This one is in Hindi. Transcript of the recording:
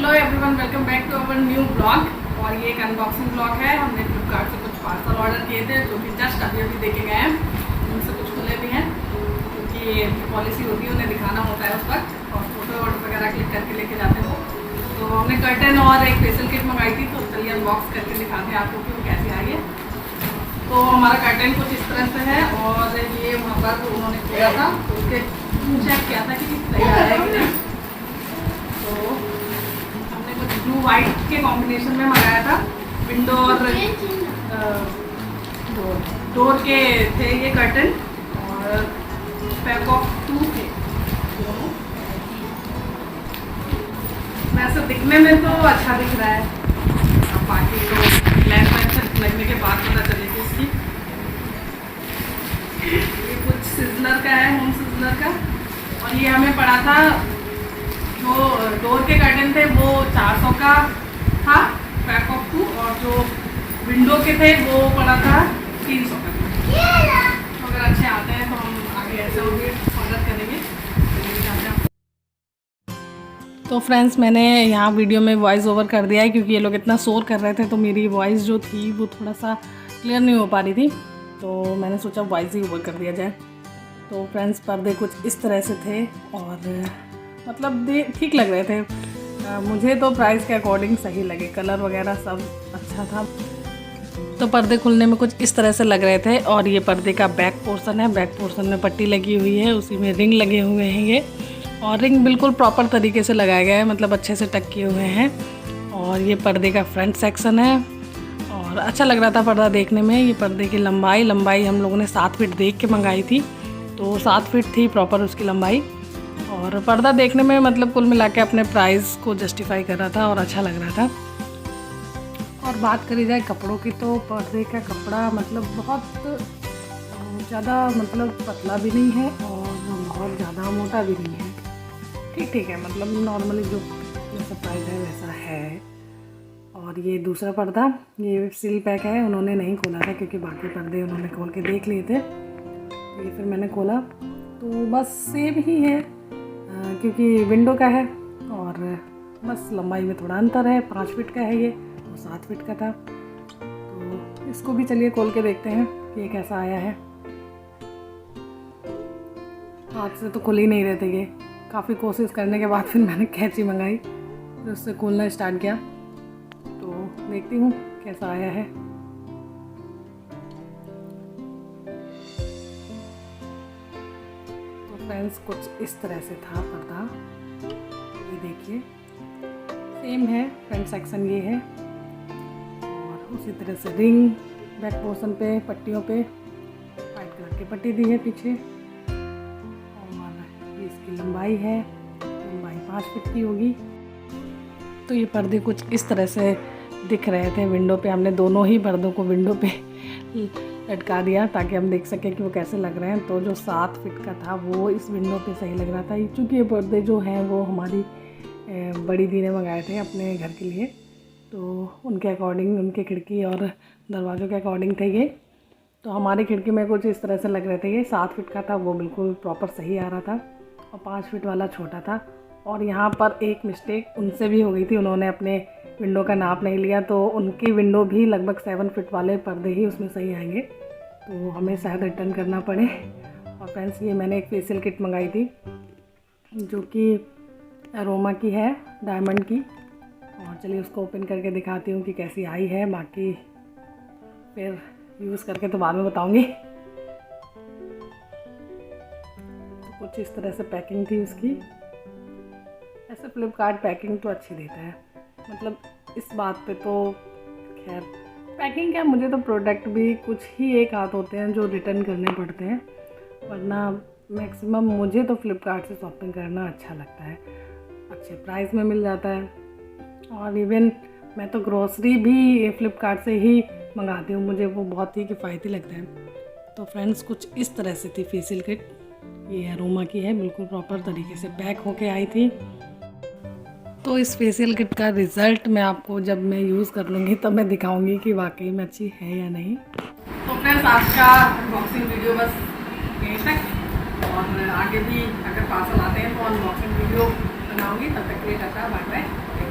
Hello everyone, welcome back to our new blog. और ये एक अनबॉक्सिंग ब्लॉग है। हमने फ्लिपकार्ट से कुछ पार्सल ऑर्डर किए थे जो कि जस्ट अभी देके गए हैं। उनसे कुछ खुले भी हैं क्योंकि पॉलिसी होती है, उन्हें दिखाना होता है उस वक्त और फोटो वगैरह क्लिक करके लेके जाते हो। तो हमने कर्टन और एक फेशियल किट मंगाई थी, तो चलिए अनबॉक्स करके दिखाते हैं आपको कि वो कैसे आई है। तो हमारा कर्टन कुछ इस तरह से है और ये वहाँ पर उन्होंने खोला था तो उसके चेक किया था कि सही आया है कि नहीं। तो हमने कुछ ब्लू वाइट के कॉम्बिनेशन में मंगाया था। विंडो और डोर के थे ये कर्टन और पैक ऑफ 2 थे दोनों। वैसे दिखने में तो अच्छा दिख रहा है, अब बाकी तो लैंड में लगने के बाद पता चलेगी इसकी। ये कुछ सिजलर का है, होम सिजलर का। और ये हमें पड़ा था, जो डोर के कर्टन थे वो 400 का था पैक ऑफ 2, और जो विंडो के थे वो पड़ा था 300 का। अगर अच्छे आते हैं तो हम आगे ऐसे ऑर्डर करेंगे। तो फ्रेंड्स, मैंने यहाँ वीडियो में वॉइस ओवर कर दिया है क्योंकि ये लोग इतना शोर कर रहे थे तो मेरी वॉइस जो थी वो थोड़ा सा क्लियर नहीं हो पा रही थी, तो मैंने सोचा वॉइस ही ओवर कर दिया जाए। तो फ्रेंड्स, पर्दे कुछ इस तरह से थे और मतलब ठीक लग रहे थे। मुझे तो प्राइस के अकॉर्डिंग सही लगे, कलर वगैरह सब अच्छा था। तो पर्दे खुलने में कुछ इस तरह से लग रहे थे। और ये पर्दे का बैक पोर्शन है, बैक पोर्शन में पट्टी लगी हुई है, उसी में रिंग लगे हुए हैं ये, और रिंग बिल्कुल प्रॉपर तरीके से लगाया गया है, मतलब अच्छे से टक किए हुए हैं। और ये पर्दे का फ्रंट सेक्शन है और अच्छा लग रहा था पर्दा देखने में। ये पर्दे की लंबाई हम लोगों ने 7 फीट देख के मंगाई थी, तो 7 फीट थी प्रॉपर उसकी लंबाई। और पर्दा देखने में मतलब कुल मिला के अपने प्राइस को जस्टिफाई कर रहा था और अच्छा लग रहा था। और बात करी जाए कपड़ों की, तो पर्दे का कपड़ा मतलब बहुत ज़्यादा मतलब पतला भी नहीं है और बहुत ज़्यादा मोटा भी नहीं है, ठीक है, मतलब नॉर्मली जो जैसा प्राइस है वैसा है। और ये दूसरा पर्दा, ये सील पैक है, उन्होंने नहीं खोला था क्योंकि बाकी पर्दे उन्होंने खोल के देख लिए थे। तो ये फिर मैंने खोला तो बस सेम ही है क्योंकि विंडो का है और बस लंबाई में थोड़ा अंतर है। 5 फीट का है ये, वो 7 फीट का था। तो इसको भी चलिए खोल के देखते हैं कि ये कैसा आया है। हाथ से तो खुल ही नहीं रहे थे ये, काफ़ी कोशिश करने के बाद फिर मैंने कैंची मंगाई, फिर उससे खोलना स्टार्ट किया। तो देखती हूँ कैसा आया है। तो फ्रेंड्स, कुछ इस तरह से था पर्दा, ये देखिए सेम है। फ्रंट सेक्शन ये है और उसी तरह से रिंग बैक पोर्शन पे पट्टियों पे वाइट कलर की पट्टी दी है पीछे। इसकी लंबाई है, लंबाई 5 फीट की होगी। तो ये पर्दे कुछ इस तरह से दिख रहे थे विंडो पे। हमने दोनों ही पर्दों को विंडो पे लटका दिया ताकि हम देख सकें कि वो कैसे लग रहे हैं। तो जो 7 फीट का था वो इस विंडो पे सही लग रहा था, क्योंकि ये पर्दे जो हैं वो हमारी बड़ी दी ने मंगाए थे अपने घर के लिए, तो उनके अकॉर्डिंग, उनके खिड़की और दरवाज़ों के अकॉर्डिंग थे ये। तो हमारी खिड़की में कुछ इस तरह से लग रहे थे। ये 7 फीट का था, वो बिल्कुल प्रॉपर सही आ रहा था, और 5 फीट वाला छोटा था। और यहाँ पर एक मिस्टेक उनसे भी हो गई थी, उन्होंने अपने विंडो का नाप नहीं लिया, तो उनकी विंडो भी लगभग 7 फीट वाले पर्दे ही उसमें सही आएंगे, तो हमें शायद रिटर्न करना पड़े। और फ्रेंड्स, ये मैंने एक फेशियल किट मंगाई थी जो कि अरोमा की है, डायमंड की। और चलिए उसको ओपन करके दिखाती हूँ कि कैसी आई है, बाकी फिर यूज़ करके तो बाद में बताऊँगी। कुछ इस तरह से पैकिंग थी उसकी। ऐसे फ्लिपकार्ट पैकिंग तो अच्छी देता है, मतलब इस बात पे तो खैर पैकिंग क्या, मुझे तो प्रोडक्ट भी कुछ ही एक हाथ होते हैं जो रिटर्न करने पड़ते हैं, वरना मैक्सिमम मुझे तो फ्लिपकार्ट से शॉपिंग करना अच्छा लगता है, अच्छे प्राइस में मिल जाता है। और इवन मैं तो ग्रोसरी भी फ्लिपकार्ट से ही मंगाती हूँ, मुझे वो बहुत ही किफ़ायती लगता है। तो फ्रेंड्स, कुछ इस तरह से थी फेशियल किट। ये अरोमा की है, बिल्कुल प्रॉपर तरीके से पैक होके आई थी। तो इस फेशियल किट का रिज़ल्ट मैं आपको जब मैं यूज़ कर लूँगी तब मैं दिखाऊंगी कि वाकई में अच्छी है या नहीं। तो फ्रेंड्स, आज का अनबॉक्सिंग वीडियो बस यहीं तक, और आगे भी अगर पार्सल आते हैं तो अनबॉक्सिंग वीडियो बनाऊँगी। तब तक के लिए टाटा, बाय बाय।